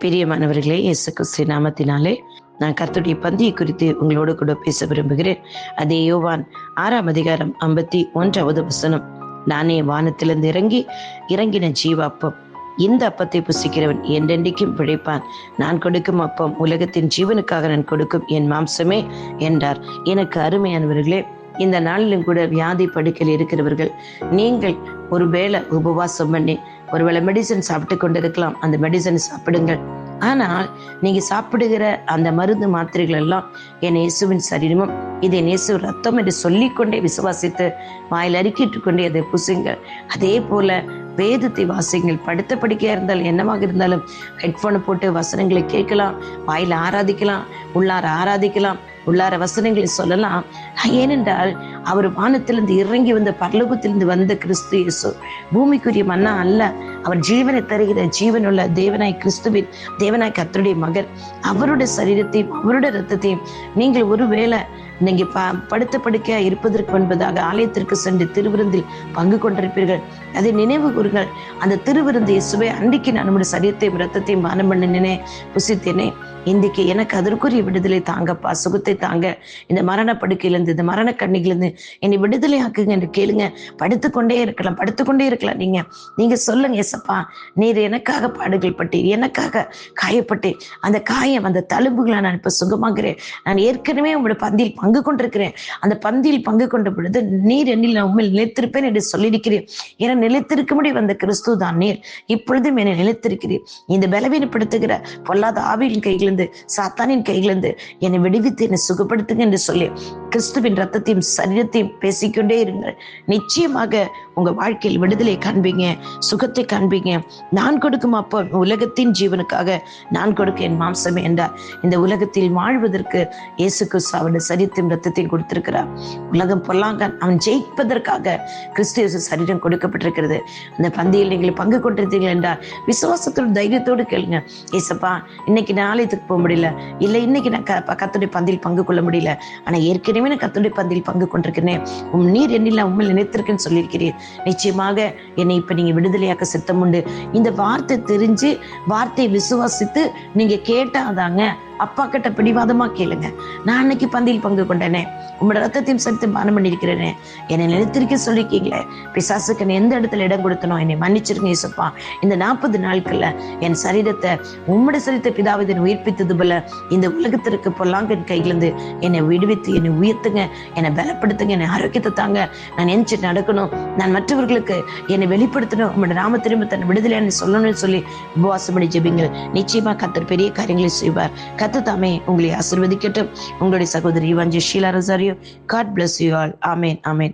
பிரியமானவர்களே, இயேசு கிறிஸ்து நாமத்தினாலே நான் கர்த்தருடைய பந்தியை குறித்து உங்களோடு கூட பேச விரும்புகிறேன். அதே யோவான் 6ஆம் அதிகாரம் 51வது வசனம். நானே வானத்திலிருந்து இறங்கின ஜீவாப்பம். இந்த அப்பத்தை புசிக்கிறவன் என்றென்றைக்கும் பிழைப்பான். நான் கொடுக்கும் அப்பம் உலகத்தின் ஜீவனுக்காக நான் கொடுக்கும் என் மாம்சமே என்றார். எனக்கு அருமையானவர்களே, இந்த நாளிலும் கூட வியாதி படுக்கையில் இருக்கிறவர்கள், நீங்கள் ஒரு வேளை உபவாசம் பண்ணி ஒருவேளை மெடிசன் சாப்பிட்டு கொண்டு இருக்கலாம். அந்த மெடிசன் சாப்பிடுங்கள். ஆனால் நீங்க சாப்பிடுகிற அந்த மருந்து மாத்திரைகள் எல்லாம் என் இயேசுவின் சரீரமும் இது என் இயேசு ரத்தம் என்று சொல்லிக்கொண்டே விசுவாசித்து வாயில் அறிக்கிட்டு கொண்டே அதை புசுங்கள். அதே போல வேதத்தை வாசிங்கள். படுத்த படிக்கையா இருந்தாலும் என்னவாக இருந்தாலும் ஹெட்போனை போட்டு வசனங்களை கேட்கலாம், வாயில ஆராதிக்கலாம், உள்ளார ஆராதிக்கலாம், உள்ளார வசனங்களை சொல்லலாம். ஏனென்றால் அவர் வானத்திலிருந்து இறங்கி வந்த பரலோகத்திலிருந்து வந்த கிறிஸ்து இயேசு பூமிக்குரிய மன்னா அல்ல. அவர் ஜீவனை தருகிற ஜீவனுள்ள தேவனாய் கிறிஸ்துவின் தேவனாய் கர்த்தருடைய மகன். அவருடைய சரீரத்தையும் அவருடைய ரத்தத்தையும் நீங்கள் ஒருவேளை நீங்க படுத்த படுக்கையா இருப்பதற்கு என்பதாக ஆலயத்திற்கு சென்று திருவிருந்தில் பங்கு கொண்டிருப்பீர்கள். அதை நினைவு கூறுங்கள். அந்த திருவிருந்து இயேசுவே, அன்றைக்கு நான் நம்முடைய சரீரத்தையும் ரத்தத்தையும் பானம் பண்ணினேனே, புசித்தேனே, இன்றைக்கு எனக்கு அதற்குரிய விடுதலை தாங்கப்பா, சுகத்தை தாங்க, இந்த மரண படுக்கையிலிருந்து, இந்த மரண கண்ணிலிருந்து என்னை விடுதலை ஆக்குங்க என்று கேளுங்க. படுத்துக்கொண்டே இருக்கலாம். நீங்க சொல்லுங்க, ஏசப்பா, நீர் எனக்காக பாடுகள் பட்டீர், எனக்காக காயப்பட்டேன். அந்த காயம், அந்த தழும்புகளை நான் இப்ப சுகமாகிறேன். நான் ஏற்கனவே உங்களுடைய பந்தியில் பங்கு கொண்டிருக்கிறேன். அந்த பந்தியில் பங்கு கொண்ட பொழுது நீர் என்னில் நான் உண்மையில் நிலைத்திருப்பேன் என்று சொல்லியிருக்கிறேன். என நிலைத்திருக்கும்படி வந்த கிறிஸ்து தான் நீர். இப்பொழுதும் என்னை நிலைத்திருக்கிறேன். இந்த பலவீனப்படுத்துகிற பொல்லாத ஆவியின் கையிலிருந்து, சாத்தானின் கையிலிருந்து என்னை விடுவித்து என்னை சுகப்படுத்துங்க என்று சொல்லி கிறிஸ்துவின் ரத்தத்தையும் சரீரத்தையும் பேசிக்கொண்டே இருங்கள். நிச்சயமாக உங்க வாழ்க்கையில் விடுதலை காண்பீங்க, சுகத்தை காண்பீங்க. நான் கொடுக்கும் அப்போ உலகத்தின் ஜீவனுக்காக நான் கொடுக்க என் மாம்சமே என்றார். இந்த உலகத்தில் வாழ்வதற்கு இயேசு கிறிஸ்து அவனுடைய சரீரத்தையும் ரத்தத்தையும் கொடுத்திருக்கிறார். உலகம் பொல்லாங்கன் அவன் ஜெயிப்பதற்காக கிறிஸ்து இயேசு சரீரம் கொடுக்கப்பட்டிருக்கிறது. அந்த பந்தியில் நீங்கள் பங்கு கொண்டிருந்தீர்கள் என்றால் விசுவாசத்தோடு தைரியத்தோடு கேளுங்க. ஏசப்பா, இன்னைக்கு நான் ஆலயத்துக்கு போக முடியல, இல்லை இன்னைக்கு நான் கர்த்தருடைய பந்தியில் பங்கு கொள்ள முடியல, ஆனா ஏற்கனவே நான் கர்த்தருடைய பந்தியில் பங்கு கொண்டிருக்கிறேன். நீர் என்னில் உண்மையில் நினைத்திருக்கேன்னு சொல்லியிருக்கிறீர். நிச்சயமாக என்னை இப்ப நீங்க விடுதலையாக்க சித்தம் உண்டு. இந்த வார்த்தை தெரிஞ்சு வார்த்தையை விசுவாசித்து நீங்க கேட்டாதாங்க அப்பா கிட்ட பிடிவாதமா கேளுங்க. நான் அன்னைக்கு பந்தியில் பங்கு கொண்டேனே, உங்களோட ரத்தத்தையும் சத்து பானம் பண்ணியிருக்கிறேனே, என்னை நினைத்திருக்க சொல்லிருக்கீங்களே, பிசாசுக்கு எந்த இடத்துல இடம் கொடுத்தனோ என்னை மன்னிச்சிருங்க இயேசுப்பா. இந்த 40 நாட்கள்ல என் சரீரத்தை உம்முடைய சரீரத்தை பிதாவிதன் உயிர்ப்பித்தது போல இந்த உலகத்திற்கு பொல்லாங்கன் கையிலிருந்து என்னை விடுவித்து என்னை உயர்த்துங்க, என்னை பலப்படுத்துங்க, என்னை ஆரோக்கியத்தை தாங்க. நான் எந்திச்சு நடக்கணும், நான் மற்றவர்களுக்கு என்னை வெளிப்படுத்தணும், உங்களோட நாம திரும்ப தன்னை விடுதலைன்னு சொல்லணும்னு சொல்லி உபவாசம் பண்ணி ஜெபிங்கள். நிச்சயமா கர்த்தர் பெரிய காரியங்களை செய்வார். கர்த்தர் தாமே உங்களை ஆசீர்வதிக்கட்டும். உங்களுடைய சகோதரி Sheela Rosario. God bless you all. Amen.